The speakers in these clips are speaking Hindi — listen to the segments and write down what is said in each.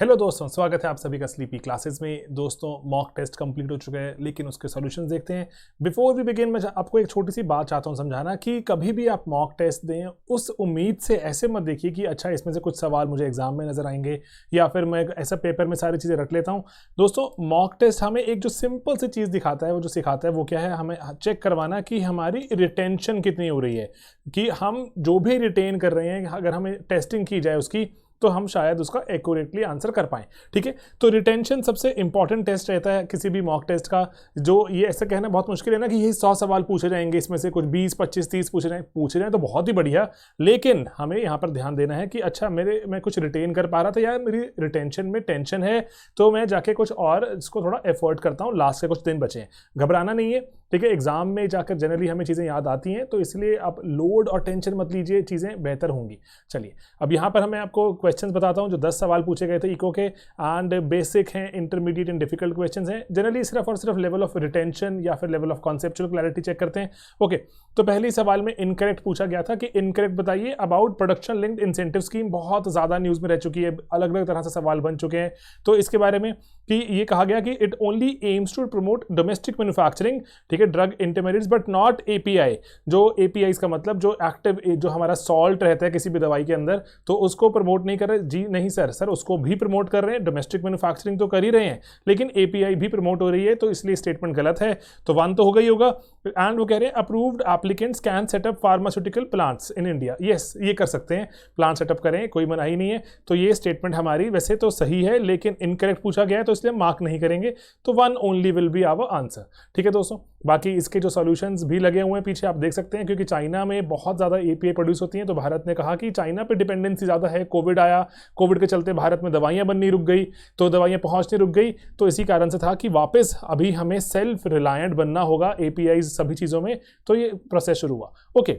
हेलो दोस्तों, स्वागत है आप सभी का स्लीपी क्लासेस में। दोस्तों, मॉक टेस्ट कंप्लीट हो चुका है, लेकिन उसके सॉल्यूशंस देखते हैं। बिफोर वी बिगिन, मैं आपको एक छोटी सी बात चाहता हूं समझाना कि कभी भी आप मॉक टेस्ट दें उस उम्मीद से ऐसे मत देखिए कि अच्छा इसमें से कुछ सवाल मुझे एग्जाम में नजर आएंगे या फिर मैं ऐसा पेपर में सारी चीज़ें रख लेता हूँ। दोस्तों, मॉक टेस्ट हमें एक जो सिंपल सी चीज़ दिखाता है, वो जो सिखाता है वो क्या है, हमें चेक करवाना कि हमारी रिटेंशन कितनी हो रही है, कि हम जो भी रिटेन कर रहे हैं अगर हमें टेस्टिंग की जाए उसकी तो हम शायद उसका एक्यूरेटली आंसर कर पाएं। ठीक है, तो रिटेंशन सबसे इंपॉर्टेंट टेस्ट रहता है किसी भी मॉक टेस्ट का। जो ये ऐसा कहना बहुत मुश्किल है ना कि ये 100 सवाल पूछे जाएंगे, इसमें से कुछ 20 25 30 पूछे जाएं तो बहुत ही बढ़िया, लेकिन हमें यहाँ पर ध्यान देना है कि अच्छा मैं कुछ रिटेन कर पा रहा था, यार मेरी रिटेंशन में टेंशन है, तो मैं जाके कुछ और इसको थोड़ा एफर्ट करता हूँ, लास्ट के कुछ दिन बचे हैं। घबराना नहीं है, ठीक है। एग्जाम में जाकर जनरली हमें चीज़ें याद आती हैं, तो इसलिए आप लोड और टेंशन मत लीजिए, चीज़ें बेहतर होंगी। चलिए, अब यहाँ पर हमें आपको क्वेश्चंस बताता हूँ जो 10 सवाल पूछे गए थे इको के, एंड बेसिक हैं, इंटरमीडिएट एंड डिफिकल्ट क्वेश्चंस हैं। जनरली सिर्फ और सिर्फ लेवल ऑफ रिटेंशन या फिर level of conceptual clarity check करते हैं। ओके, तो पहली सवाल में इनकरेक्ट पूछा गया था कि इनकरेक्ट बताइए about production linked incentive scheme. बहुत ज़्यादा न्यूज़ में रह चुकी है, अलग अलग तरह से सवाल बन चुके हैं। तो इसके बारे में कि ये कहा गया कि it only aims to promote domestic manufacturing, ठीक है, drug intermediates but not API. जो एपीआई का मतलब जो एक्टिव जो हमारा सॉल्ट रहता है किसी भी दवाई के अंदर, तो उसको प्रमोट नहीं कर रहे जी, नहीं सर उसको भी प्रमोट कर रहे हैं, डोमेस्टिक मैन्युफैक्चरिंग तो कर ही रहे हैं, लेकिन एपीआई भी प्रमोट हो रही है, तो इसलिए स्टेटमेंट गलत है। तो 1 तो हो गई होगा। एंड वो कह रहे हैं approved applicants can setup pharmaceutical plants in India. Yes, ये कर सकते हैं, प्लांट सेटअप करें, कोई मनाही नहीं है। तो ये स्टेटमेंट हमारी वैसे तो सही है, लेकिन इनकरेक्ट पूछा गया है तो इसलिए मार्क नहीं करेंगे। तो 1 only will be our answer. ठीक है दोस्तों, बाकी इसके जो सॉल्यूशंस भी लगे हुए हैं पीछे आप देख सकते हैं, क्योंकि चाइना में बहुत ज़्यादा एपीआई प्रोड्यूस होती हैं, तो भारत ने कहा कि चाइना पे डिपेंडेंसी ज़्यादा है। कोविड आया, कोविड के चलते भारत में दवाइयाँ बननी रुक गई, तो दवाइयाँ पहुँचनी रुक गई, तो इसी कारण से था कि वापस अभी हमें सेल्फ रिलायंट बनना होगा एपीआई सभी चीज़ों में। तो ये प्रोसेस शुरू हुआ। ओके,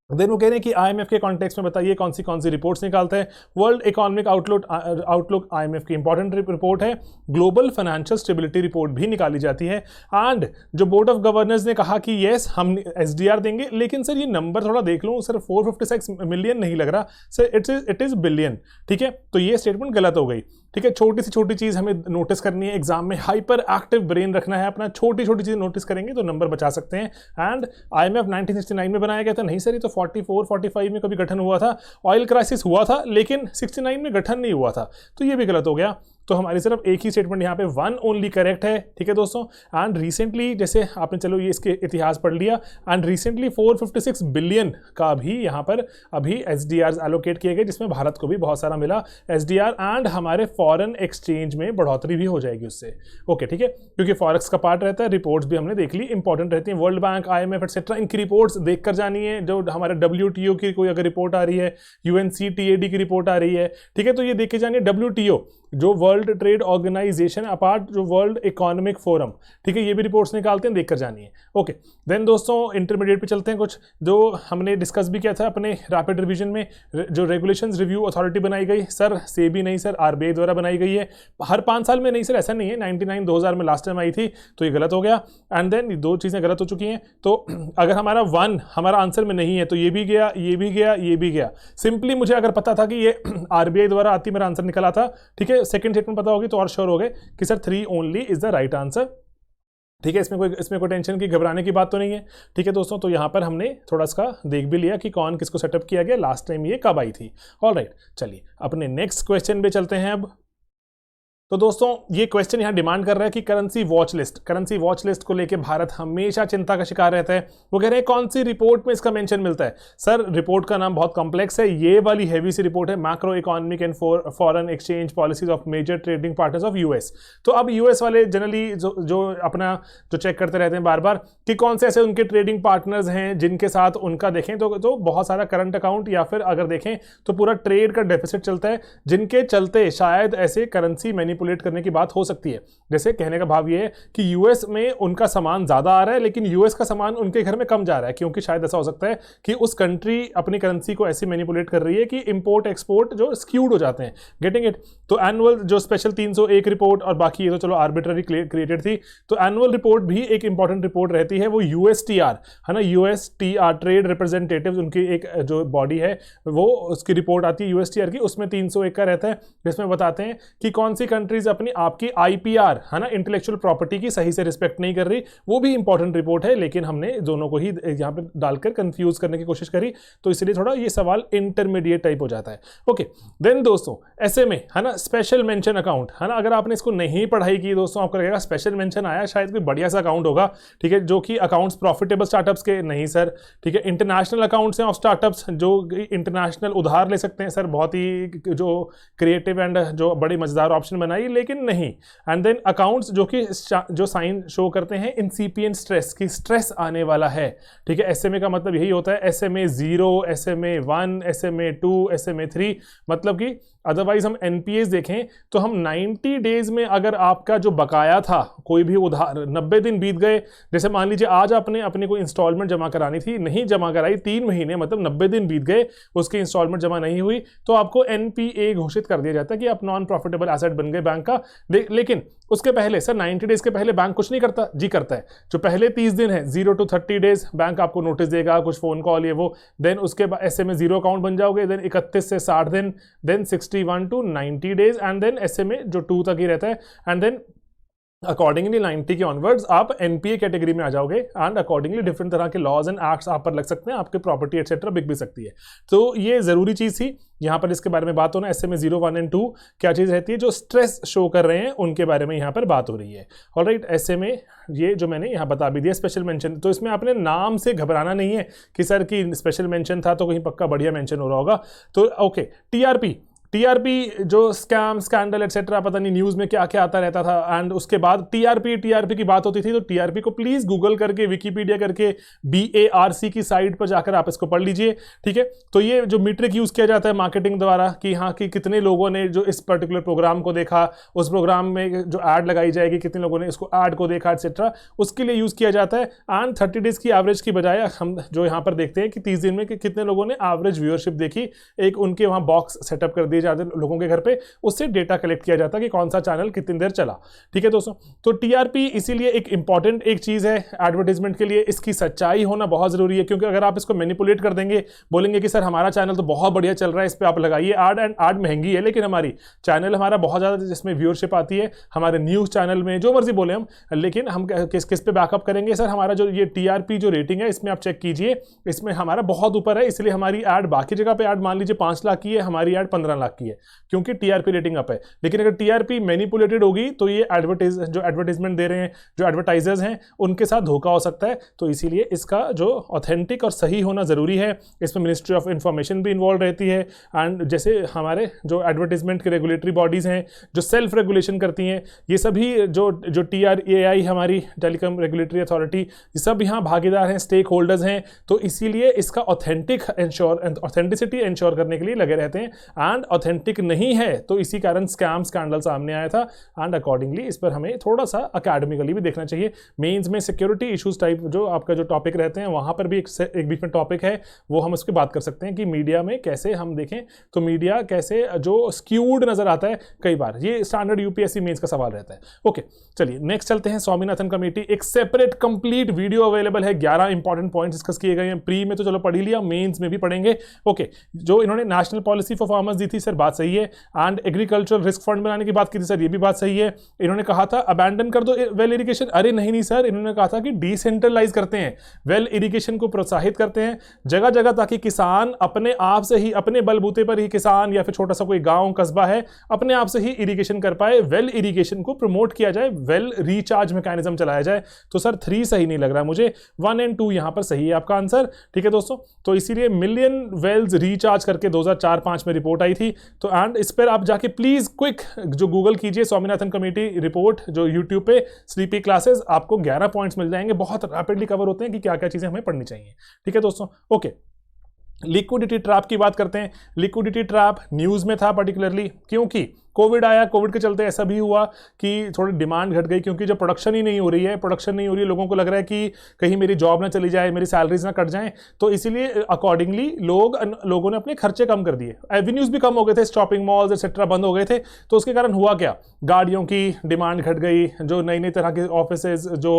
देन वो कह रहे हैं कि आईएमएफ के कॉन्टेक्स्ट में बताइए कौन सी रिपोर्ट्स निकालता है। वर्ल्ड इकोनॉमिक आउटलुक आईएमएफ की इंपॉर्टेंट रिपोर्ट है। ग्लोबल फाइनेंशियल स्टेबिलिटी रिपोर्ट भी निकाली जाती है। एंड जो बोर्ड ऑफ गवर्नर्स ने कहा कि यस हम एसडीआर देंगे, लेकिन सर ये नंबर थोड़ा देख लूँ सर, 456 मिलियन नहीं लग रहा सर, इट इज बिलियन। ठीक है, तो ये स्टेटमेंट गलत हो गई। ठीक है, छोटी सी छोटी चीज़ हमें नोटिस करनी है एग्जाम में, हाइपर एक्टिव ब्रेन रखना है अपना, छोटी छोटी चीज़ नोटिस करेंगे तो नंबर बचा सकते हैं। एंड आईएमएफ 1969 में बनाया गया था, नहीं सर ये तो 44 45 में कभी गठन हुआ था। ऑयल क्राइसिस हुआ था, लेकिन 69 में गठन नहीं हुआ था, तो ये भी गलत हो गया। तो हमारी सिर्फ एक ही स्टेटमेंट यहाँ पे 1 ओनली करेक्ट है। ठीक है दोस्तों, एंड रिसेंटली जैसे आपने चलो ये इसके इतिहास पढ़ लिया, एंड रिसेंटली 456 बिलियन का भी यहाँ पर अभी एसडीआर एलोकेट किए गए, जिसमें भारत को भी बहुत सारा मिला एसडीआर, एंड हमारे फॉरेन एक्सचेंज में बढ़ोतरी भी हो जाएगी उससे। ओके, ठीक है, क्योंकि फॉरेक्स का पार्ट रहता है, रिपोर्ट्स भी हमने देख ली, इंपॉर्टेंट रहती हैं। वर्ल्ड बैंक, आईएमएफ एक्सेट्रा, इनकी रिपोर्ट्स देख कर जानी है। जो हमारे WTO की कोई अगर रिपोर्ट आ रही है, UNCTAD की रिपोर्ट आ रही है, ठीक है, तो ये देख के जानी है। WTO जो वर्ल्ड ट्रेड ऑर्गेनाइजेशन अपार्ट जो वर्ल्ड इकोनॉमिक फोरम, ठीक है, ये भी रिपोर्ट्स निकालते हैं, देखकर जानी है। ओके, देन दोस्तों इंटरमीडिएट पे चलते हैं। कुछ जो हमने डिस्कस भी किया था अपने रैपिड रिवीजन में, जो रेगुलेशंस रिव्यू अथॉरिटी बनाई गई सर, सेबी नहीं सर, आरबीआई द्वारा बनाई गई है। हर 5 साल में नहीं सर, ऐसा नहीं है, 99 2000 में लास्ट टाइम आई थी, तो ये गलत हो गया। एंड देन 2 चीज़ें गलत हो चुकी हैं, तो अगर हमारा 1 हमारा आंसर में नहीं है तो ये भी गया, ये भी गया, ये भी गया। सिंपली मुझे अगर पता था कि ये आरबीआई द्वारा आती मेरा आंसर निकला था, ठीक है, सेकंड स्टेटमेंट पता होगी तो और श्योर हो गए कि sir 3 only is the right answer. ठीक है, इसमें कोई टेंशन की घबराने की बात तो नहीं है। ठीक है दोस्तों, तो यहाँ पर हमने थोड़ा सा देख भी लिया कि कौन किसको सेटअप किया गया, लास्ट टाइम ये कब आई थी। ऑलराइट, चलिए अपने नेक्स्ट क्वेश्चन पे चलते हैं अब। तो दोस्तों ये क्वेश्चन यहाँ डिमांड कर रहा है कि करेंसी वॉच लिस्ट को लेके भारत हमेशा चिंता का शिकार रहता है। वो कह रहे हैं कौन सी रिपोर्ट में इसका मेंशन मिलता है। सर रिपोर्ट का नाम बहुत कॉम्प्लेक्स है, ये वाली हैवी सी रिपोर्ट है, macro economic and foreign exchange policies of major trading partners of US. तो अब यूएस वाले जनरली जो अपना जो चेक करते रहते हैं बार बार कि कौन से ऐसे उनके ट्रेडिंग पार्टनर्स हैं जिनके साथ उनका देखें तो बहुत सारा करंट अकाउंट या फिर अगर देखें तो पूरा ट्रेड का डेफिसिट चलता है, जिनके चलते शायद ऐसे करेंसी मैनिपुलेट करने की बात हो सकती है। जैसे कहने का भाव ये है कि यूएस में उनका सामान ज़्यादा आ रहा है लेकिन यूएस का सामान उनके घर में कम जा रहा है, क्योंकि शायद ऐसा हो सकता है कि उस कंट्री अपनी करेंसी को ऐसे मैनिपुलेट कर रही है कि इंपोर्ट एक्सपोर्ट जो स्क्यूड हो जाते हैं। Getting it? तो एनुअल जो स्पेशल 301 रिपोर्ट और बाकी ये तो चलो आर्बिट्ररी क्रिएटेड थी, तो एनुअल रिपोर्ट भी एक इंपॉर्टेंट रिपोर्ट रहती है, वो यूएसटीआर है ना, यूएसटीआर ट्रेड रिप्रेजेंटेटिव उनकी एक जो बॉडी है वो उसकी रिपोर्ट आती है यूएसटीआर की, उसमें 301 का रहता है, जिसमें बताते हैं कि कौन सी कंट्रीज अपनी आपकी आईपीआर है ना, इंटेलेक्चुअल प्रॉपर्टी की सही से रिस्पेक्ट नहीं कर रही। वो भी इंपॉर्टेंट रिपोर्ट है, लेकिन हमने दोनों को ही यहाँ पे डालकर कंफ्यूज करने की कोशिश करी, तो इसलिए थोड़ा ये सवाल इंटरमीडिएट टाइप हो जाता है। ओके, देन दोस्तों एसएमए है ना, स्पेशल मेंशन अकाउंट है ना, अगर आपने इसको नहीं पढ़ाई की दोस्तों, आपको लगेगा स्पेशल मेंशन आया शायद कोई बढ़िया सा अकाउंट होगा, ठीक है, जो कि अकाउंट्स प्रॉफिटेबल स्टार्टअप्स के नहीं सर, ठीक है, इंटरनेशनल अकाउंट्स हैं ऑफ स्टार्टअप्स जो इंटरनेशनल उधार ले सकते हैं सर, बहुत ही जो क्रिएटिव एंड जो बड़ी मजेदार ऑप्शन बनाई, लेकिन नहीं। एंड देन अकाउंट्स जो कि जो साइन शो करते हैं इंसिपिएंट स्ट्रेस की स्ट्रेस आने वाला है, ठीक है, एसएमए का मतलब यही होता है, एसएमए 0, एसएमए 1, एसएमए 2, एसएमए 3, मतलब कि अदरवाइज हम एनपीएस देखें तो हम 90 डेज में अगर आपका जो बकाया था कोई भी उधार, 90 दिन बीत गए, जैसे मान लीजिए आज आपने अपने को इंस्टॉलमेंट जमा करानी थी, नहीं जमा कराई, 3 महीने मतलब 90 दिन बीत गए, उसकी इंस्टॉलमेंट जमा नहीं हुई, तो आपको एनपीए घोषित कर दिया जाता है कि आप नॉन प्रॉफिटेबल एसेट बन गए बैंक का। लेकिन उसके पहले सर 90 डेज के पहले बैंक कुछ नहीं करता जी, करता है। जो पहले 30 दिन है 0 to 30 डेज बैंक आपको नोटिस देगा, कुछ फोन कॉल ये वो, देन उसके बाद एसएमए 0 अकाउंट बन जाओगे, देन 31 से 60 दिन, then 61 to 90 days, and then SMA जो 2 तक ही रहता है, एंड देन अकॉर्डिंगली 90 के ऑनवर्ड्स आप एनपीए कैटेगरी में आ जाओगे, एंड अकॉर्डिंगली डिफरेंट तरह के लॉज एंड एक्ट्स आप पर लग सकते हैं, आपके प्रॉपर्टी एक्सेट्रा बिक भी सकती है। तो ये जरूरी चीज थी यहाँ पर इसके बारे में बात होना, एसएमए 0, 1 एंड 2 क्या चीज रहती है, जो स्ट्रेस शो कर रहे हैं उनके बारे में यहाँ पर बात हो रही है। ऑलराइट, एसएमए ये जो मैंने यहाँ बता भी दिया, स्पेशल मेंशन, तो इसमें आपने नाम से घबराना नहीं है कि सर की स्पेशल मेंशन था तो कहीं पक्का बढ़िया मेंशन हो रहा होगा। तो ओके, टीआरपी जो स्कैम स्कैंडल एटसेट्रा पता नहीं न्यूज़ में क्या क्या आता रहता था, एंड उसके बाद टीआरपी की बात होती थी, तो टीआरपी को प्लीज़ गूगल करके विकीपीडिया करके BARC की साइट पर जाकर आप इसको पढ़ लीजिए, ठीक है। तो ये जो मीट्रिक यूज़ किया जाता है मार्केटिंग द्वारा कि हाँ कि कितने लोगों ने जो इस पर्टिकुलर प्रोग्राम को देखा, उस प्रोग्राम में जो ऐड लगाई जाएगी कितने लोगों ने इसको ऐड को देखा एटसेट्रा, उसके लिए यूज़ किया जाता है। एंड 30 डेज की एवरेज की बजाय हम जो यहाँ पर देखते हैं कि 30 दिन में कि कितने लोगों ने एवरेज व्यूअरशिप देखी, एक उनके वहाँ बॉक्स सेटअप कर दिए जाते लोगों के घर पे, उससे डेटा कलेक्ट किया जाता है कि कौन सा चैनल कितनी देर चला, ठीक है दोस्तों। तो टीआरपी इसीलिए एक इंपॉर्टेंट एक चीज है एडवर्टाइजमेंट के लिए, इसकी सच्चाई होना बहुत जरूरी है, क्योंकि अगर आप इसको मैनिपुलेट कर देंगे, बोलेंगे कि सर हमारा चैनल तो बहुत बढ़िया चल रहा है, इस पर आप लगाइए ऐड, एंड ऐड महंगी है, लेकिन हमारी चैनल हमारा बहुत ज्यादा जिसमें व्यूअरशिप आती है, हमारे न्यूज चैनल में जो मर्जी बोले हम, लेकिन हम किस पे बैकअप करेंगे, सर हमारा जो ये टीआरपी जो रेटिंग है इसमें आप चेक कीजिए, इसमें हमारा बहुत ऊपर है, इसलिए हमारी ऐड बाकी जगह पे ऐड मान लीजिए 5 लाख की है, हमारी ऐड 15 लाख की है, क्योंकि टीआरपी रेटिंग अप है। लेकिन अगर टीआरपी मैनिपुलेटेड होगी तो ये जो एडवर्टाइजमेंट दे रहे हैं जो एडवर्टाइजर्स हैं उनके साथ धोखा हो सकता है। तो इसीलिए इसका जो ऑथेंटिक और सही होना जरूरी है, इसमें मिनिस्ट्री ऑफ इंफॉर्मेशन भी इन्वॉल्व रहती है, एंड जैसे हमारे जो एडवर्टाइजमेंट के रेगुलेटरी बॉडीज हैं जो सेल्फ रेगुलेशन करती हैं, ये सभी जो TRAI हमारी टेलीकॉम रेगुलेटरी अथॉरिटी, ये सब यहाँ भागीदार हैं, स्टेक होल्डर्स हैं। तो इसीलिए इसका ऑथेंटिसिटी इंश्योर करने के लिए लगे रहते हैं, एंड ऑथेंटिक नहीं है तो इसी कारण स्कैम स्कैंडल सामने आया था, एंड अकॉर्डिंगली इस पर हमें थोड़ा सा अकेडमिकली भी देखना चाहिए। मेंस में सिक्योरिटी इश्यूज टाइप जो आपका जो टॉपिक रहते हैं वहां पर भी एक बीच में टॉपिक है, वो हम उस पर बात कर सकते हैं कि मीडिया में कैसे हम देखें तो मीडिया कैसे जो स्क्यूड नजर आता है कई बार, ये स्टैंडर्ड यूपीएससी मेंस का सवाल रहता है। ओके चलिए नेक्स्ट चलते हैं। स्वामीनाथन कमेटी, एक सेपरेट कंप्लीट वीडियो अवेलेबल है, 11 इंपॉर्टेंट पॉइंट्स डिस्कस किए गए हैं। प्री में तो चलो पढ़ ही लिया, मेंस में भी पढ़ेंगे। ओके, जो इन्होंने नेशनल पॉलिसी फॉर फार्मर्स दी थी सर, बात सही है, एंड एग्रीकल्चर रिस्क फंड बनाने की बात की थी सर, ये भी बात सही है। इन्होंने कहा था अबैंडन कर दो वेल इरिगेशन, अरे नहीं सर, इन्होंने कहा था कि डिसेंट्रलाइज करते हैं, वेल इरिगेशन को प्रोत्साहित करते हैं जगह जगह, ताकि किसान अपने आप से ही, अपने बलबूते पर ही, किसान या फिर छोटा सा कोई गांव कस्बा है, अपने आप से ही इरिगेशन कर पाए, वेल इरिगेशन को प्रमोट किया जाए, वेल रिचार्ज मैकेनिज्म चलाया जाए। तो सर 3 सही नहीं लग रहा मुझे, 1 एंड 2 यहां पर सही है आपका आंसर, ठीक है दोस्तों। तो इसीलिए मिलियन वेल्स रिचार्ज करके 2004-5 में रिपोर्ट आई थी। तो एंड इस पर आप जाके प्लीज क्विक जो गूगल कीजिए स्वामीनाथन कमेटी रिपोर्ट, जो यूट्यूब पे स्लीपी क्लासेस, आपको 11 पॉइंट्स मिल जाएंगे, बहुत रैपिडली कवर होते हैं कि क्या क्या चीजें हमें पढ़नी चाहिए, ठीक है दोस्तों। ओके, लिक्विडिटी ट्रैप की बात करते हैं। लिक्विडिटी ट्रैप न्यूज में था पर्टिकुलरली, क्योंकि कोविड आया, कोविड के चलते ऐसा भी हुआ कि थोड़ी डिमांड घट गई, क्योंकि जब प्रोडक्शन ही नहीं हो रही है, लोगों को लग रहा है कि कहीं मेरी जॉब ना चली जाए, मेरी सैलरीज ना कट जाएं, तो इसीलिए अकॉर्डिंगली लोगों ने अपने खर्चे कम कर दिए, एवेन्यूज भी कम हो गए थे, शॉपिंग मॉल्स एक्सेट्रा बंद हो गए थे। तो उसके कारण हुआ क्या, गाड़ियों की डिमांड घट गई, जो नई नई तरह के ऑफिसेज जो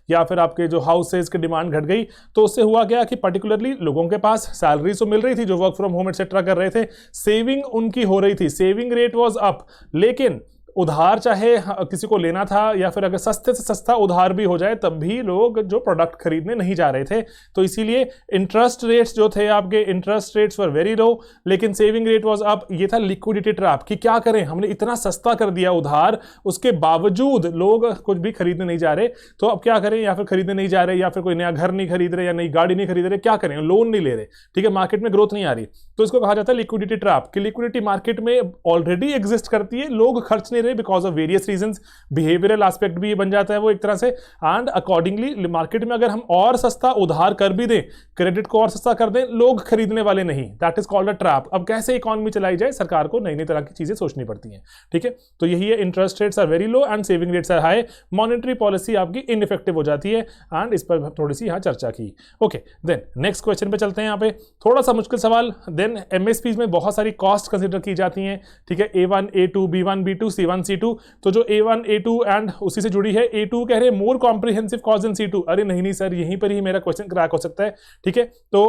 या फिर आपके जो हाउसेज की डिमांड घट गई। तो उससे हुआ क्या कि पर्टिकुलरली लोगों के पास सैलरी तो मिल रही थी, जो वर्क फ्रॉम होम एक्सेट्रा कर रहे थे, सेविंग उनकी हो रही थी, सेविंग रेट वाज अप, लेकिन उधार चाहे किसी को लेना था या फिर अगर सस्ते से सस्ता उधार भी हो जाए तब भी लोग जो प्रोडक्ट खरीदने नहीं जा रहे थे। तो इसीलिए इंटरेस्ट रेट्स जो थे आपके, interest rates were very low, लेकिन सेविंग रेट वाज अप। ये था लिक्विडिटी ट्रैप कि क्या करें, हमने इतना सस्ता कर दिया उधार, उसके बावजूद लोग कुछ भी खरीदने नहीं जा रहे, तो अब क्या करें, या फिर खरीदने नहीं जा रहे, या फिर कोई नया घर नहीं खरीद रहे, या नई गाड़ी नहीं खरीद रहे, क्या करें, लोन नहीं ले रहे, ठीक है, मार्केट में ग्रोथ नहीं आ रही। तो इसको कहा जाता है लिक्विडिटी ट्रैप कि लिक्विडिटी मार्केट में ऑलरेडी एग्जिस्ट करती है, लोग खर्च नहीं रहे because of various reasons, behavioural aspect भी ये बन जाता है वो एक तरह से, एंड अकॉर्डिंगली मार्केट में अगर हम और सस्ता उधार कर भी दें, क्रेडिट को और सस्ता कर दें, लोग खरीदने वाले नहीं, that is called a trap. अब कैसे इकोनॉमी चलाई जाए, सरकार को नई नई तरह की चीजें सोचनी पड़ती हैं, ठीक है। तो यही है, interest rates are very low and saving rates are high, monetary policy आपकी इनइफेक्टिव हो जाती है, एंड इस पर थोड़ी सी यहां चर्चा की। ओके, देन नेक्स्ट क्वेश्चन पे चलते हैं। यहाँ पे थोड़ा सा मुश्किल सवाल। देन एमएसपीज में बहुत सारी कॉस्ट कंसिडर की जाती हैं, ठीक है, A1 A2 B1 B2 C1 C2। तो जो A1 A2 एंड उसी से जुड़ी है A2 कह रहे हैं मोर कॉम्प्रिहेंसिव कॉस्ट इन C2। अरे नहीं सर, यहीं पर ही मेरा क्वेश्चन क्रैक हो सकता है, ठीक है। तो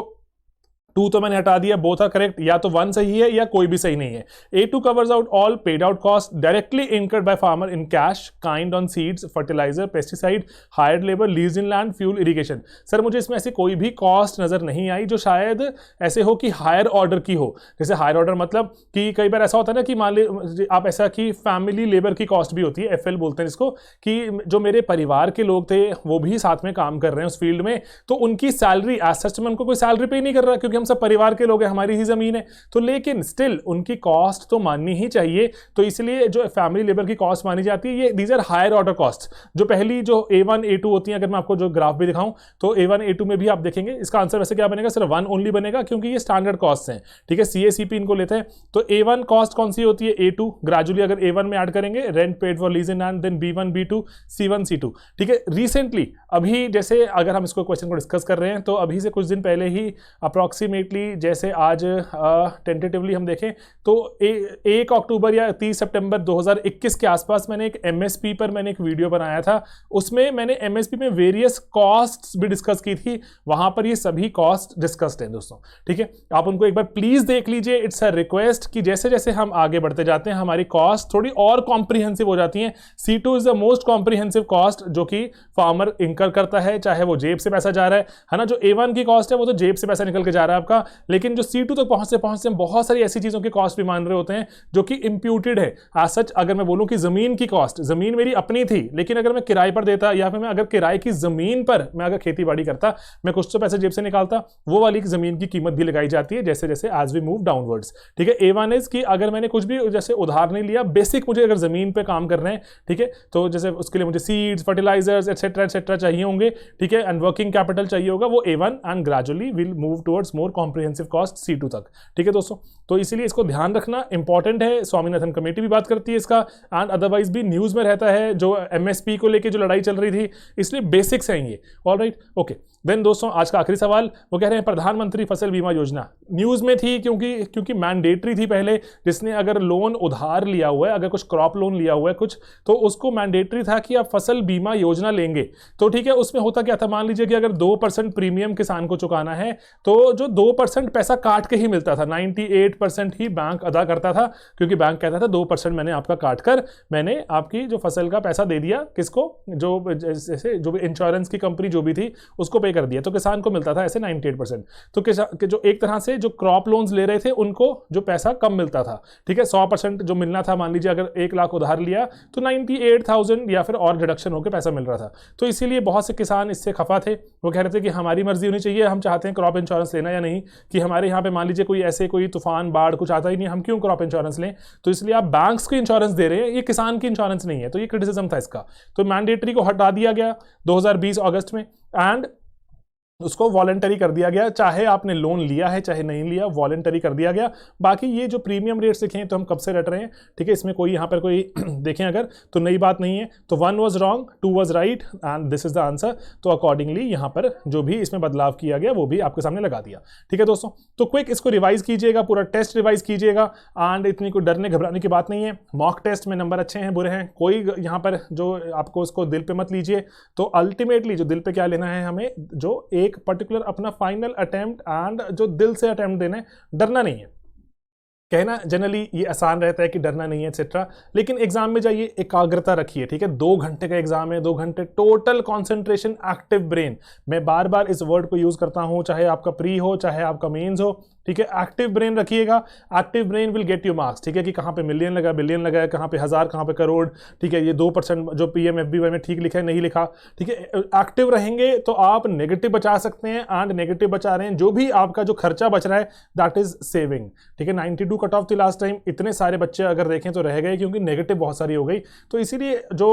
2 तो मैंने हटा दिया, बोथ आर करेक्ट, या तो 1 सही है या कोई भी सही नहीं है। A2 covers out all paid out cost directly incurred by farmer in cash kind on seeds, fertiliser, pesticide, hired labour, lease in land, fuel, irrigation. Sir मुझे इसमें ऐसी कोई भी कॉस्ट नजर नहीं आई जो शायद ऐसे हो कि हायर ऑर्डर की हो। जैसे हायर ऑर्डर मतलब कि कई बार ऐसा होता है ना कि मान लीजिए आप ऐसा कि फैमिली लेबर की कॉस्ट भी होती है, FL बोलते हैं इसको, कि जो मेरे परिवार के लोग थे वो भी साथ में काम कर रहे हैं उस फील्ड में, तो उनकी सैलरी एज सच में उनको कोई सैलरी पे नहीं कर रहा, क्योंकि हम सब परिवार के लोग हैं, हमारी ही जमीन है, तो लेकिन स्टिल उनकी कॉस्ट तो माननी ही चाहिए। तो इसलिए जो फैमिली लेबर की कॉस्ट मानी जाती है, ये these are higher order cost. जो पहली जो A1 A2 होती है, अगर मैं आपको जो ग्राफ भी दिखाऊं तो A1 A2 में भी आप देखेंगे, इसका आंसर वैसे क्या बनेगा, सिर्फ 1 ओनली बनेगा, क्योंकि ये स्टैंडर्ड कॉस्ट हैं, ठीक है, CACP इनको लेते हैं। तो A1 कॉस्ट कौन सी होती है, A2 ग्रेजुअली अगर A1 में ऐड करेंगे, rent paid for lease in land, then B1 B2 C1 C2, ठीक है। रिसेंटली अभी जैसे अगर हम इसको क्वेश्चन को डिस्कस कर रहे हैं तो अभी से कुछ दिन पहले ही अप्रॉक्सीमेटली, जैसे आज टेंटेटिवली हम देखें तो 1 अक्टूबर या 30 सितंबर 2021 के आसपास मैंने एक MSP पर मैंने एक वीडियो बनाया था। उसमें मैंने MSP में वेरियस कॉस्ट्स भी डिस्कस की थी, वहां पर ये सभी कॉस्ट डिस्कस्ड हैं दोस्तों, ठीक है। आप उनको एक बार प्लीज देख लीजिए, इट्स अ रिक्वेस्ट कि जैसे जैसे हम आगे बढ़ते जाते हैं हमारी कॉस्ट थोड़ी और कॉम्प्रिहेंसिव हो जाती है। C2 is the most comprehensive cost जो कि फार्मर इंकर करता है, चाहे वो जेब से पैसा जा रहा है ना। जो A1 की कॉस्ट है वो तो जेब से पैसा निकल के जा रहा है आपका, लेकिन जो C2 तक पहुंचते बहुत सारी ऐसी चीजों की कॉस्ट भी मान रहे होते हैं जो कि इंप्यूटेड है। आज सच अगर मैं बोलूं कि जमीन की कॉस्ट, जमीन मेरी अपनी थी, लेकिन अगर मैं किराए पर देता या फिर मैं अगर किराए की जमीन पर मैं अगर खेती बाड़ी करता, मैं कुछ तो पैसे जेब से निकालता, वो वाली जमीन की कीमत भी लगाई जाती है जैसे जैसे एज वी मूव डाउनवर्ड्स, ठीक है। A1 इज कि अगर मैंने कुछ भी जैसे उधार नहीं लिया, बेसिक मुझे अगर जमीन पे काम कर रहे हैं, ठीक है, तो जैसे उसके लिए मुझे सीड्स, फर्टिलाइजर्स एटसेट्रा चाहिए होंगे, ठीक है, एंड वर्किंग कैपिटल चाहिए होगा, वो A1 and gradually will move towards more comprehensive cost C2 तक, ठीक है दोस्तों। तो इसीलिए इसको ध्यान रखना इंपॉर्टेंट है। स्वामीनाथन कमेटी भी बात करती है इसका, एंड अदरवाइज भी न्यूज में रहता है जो MSP को लेके जो लड़ाई चल रही थी, इसलिए बेसिक्स हैं ये, ऑलराइट, ओके। देन दोस्तों आज का आखिरी सवाल, वो कह रहे हैं प्रधानमंत्री फसल बीमा योजना न्यूज में थी क्योंकि मैंडेटरी थी पहले, जिसने अगर लोन उधार लिया हुआ है, अगर कुछ क्रॉप लोन लिया हुआ है कुछ, तो उसको मैंडेटरी था कि आप फसल बीमा योजना लेंगे। तो ठीक है, उसमें होता क्या था, मान लीजिए कि अगर 2% प्रीमियम किसान को चुकाना है तो जो 2% पैसा काट के ही मिलता था, 98% ही बैंक अदा करता था, क्योंकि बैंक कहता था 2% मैंने आपका काट कर मैंने आपकी जो फसल का पैसा दे दिया, किसको, जो जैसे जो भी इंश्योरेंस की कंपनी जो भी थी उसको पे कर दिया, तो किसान को मिलता था ऐसे 98%। तो जो एक तरह से जो क्रॉप लोन्स ले रहे थे उनको जो पैसा कम मिलता था, ठीक है, 100% जो मिलना था, मान लीजिए अगर 1 लाख उधार लिया तो 98,000 या फिर और डिडक्शन होकर पैसा मिल रहा था। तो इसीलिए बहुत से किसान इससे खफा थे, वो कह रहे थे कि हमारी मर्जी होनी चाहिए, हम चाहते हैं क्रॉप इंश्योरेंस लेना या नहीं, कि हमारे यहाँ पे मान लीजिए कोई तूफान बाढ़ कुछ आता ही नहीं, हम क्यों क्रॉप इंश्योरेंस लें। तो इसलिए आप बैंक्स को इंश्योरेंस दे रहे हैं, ये किसान की इंश्योरेंस नहीं है, तो ये क्रिटिसिज्म था इसका। तो मैंडेटरी को हटा दिया गया 2020 अगस्त में, एंड उसको वॉलेंटरी कर दिया गया, चाहे आपने लोन लिया है चाहे नहीं लिया, वॉलेंटरी कर दिया गया। बाकी ये जो प्रीमियम रेट्स लिखे हैं तो हम कब से रट रहे हैं, ठीक है, इसमें कोई यहाँ पर कोई देखें अगर तो नई बात नहीं है। तो 1 was wrong, 2 was right and this is the answer. तो अकॉर्डिंगली यहाँ पर जो भी इसमें बदलाव किया गया वो भी आपके सामने लगा दिया, ठीक है दोस्तों। तो क्विक इसको रिवाइज कीजिएगा, पूरा टेस्ट रिवाइज कीजिएगा एंड इतनी कोई डरने घबराने की बात नहीं है। मॉक टेस्ट में नंबर अच्छे हैं बुरे हैं कोई यहाँ पर जो आपको उसको दिल पे मत लीजिए। तो अल्टीमेटली जो दिल पे क्या लेना है हमें, जो एक पर्टिकुलर अपना फाइनल अटेम्प्ट एंड जो दिल से अटेम्प्ट देना है, डरना नहीं है। कहना जनरली ये आसान रहता है कि डरना नहीं है एक्सेट्रा, लेकिन एग्जाम में जाइए एकाग्रता रखिए, ठीक है। 2 घंटे का एग्जाम है, 2 घंटे टोटल कंसंट्रेशन, एक्टिव ब्रेन। मैं बार बार इस वर्ड को यूज करता हूं, चाहे आपका प्री हो चाहे आपका मेंस हो, ठीक है। एक्टिव ब्रेन रखिएगा, active brain will get you marks, ठीक है, कि कहाँ पे मिलियन लगा, बिलियन लगा, कहाँ पे हजार, कहाँ पे करोड़, ठीक है। ये 2% जो PMFBY में ठीक लिखा है नहीं लिखा, ठीक है। एक्टिव रहेंगे तो आप नेगेटिव बचा सकते हैं एंड नेगेटिव बचा रहे हैं, जो भी आपका जो खर्चा बच रहा है दैट इज सेविंग, ठीक है। 92 कट ऑफ थी लास्ट टाइम, इतने सारे बच्चे अगर देखें तो रह गए क्योंकि नेगेटिव बहुत सारी हो गई। तो इसीलिए जो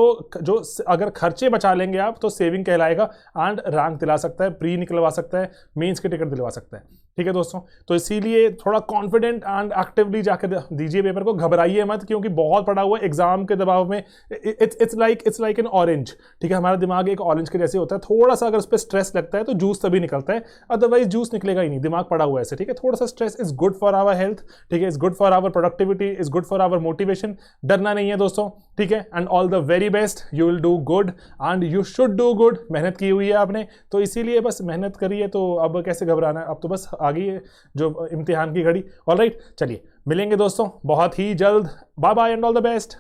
अगर खर्चे बचा लेंगे आप तो सेविंग कहलाएगा एंड रैंक दिला सकता है, प्री निकलवा सकता है, मेंस की टिकट दिलवा सकता है, ठीक है दोस्तों। तो इसीलिए थोड़ा कॉन्फिडेंट एंड एक्टिवली जाकर दीजिए पेपर को, घबराइए मत क्योंकि बहुत पड़ा हुआ है एग्जाम के दबाव में। इट्स लाइक एन ऑरेंज, ठीक है। हमारा दिमाग एक ऑरेंज के जैसे होता है, थोड़ा सा अगर उस पर स्ट्रेस लगता है तो जूस तभी निकलता है, अदरवाइज जूस निकलेगा ही नहीं, दिमाग पड़ा हुआ है ऐसे, ठीक है। थोड़ा सा stress is good for our health, ठीक है, is good for our productivity, is good for our motivation. डरना नहीं है दोस्तों, ठीक है। And all the very best, you will do good and you should do good. मेहनत की हुई है आपने तो इसीलिए बस मेहनत करिए, तो अब कैसे घबराना है, अब तो बस आ गई है जो इम्तिहान की घड़ी। ऑलराइट, चलिए मिलेंगे दोस्तों बहुत ही जल्द, bye bye and all the best.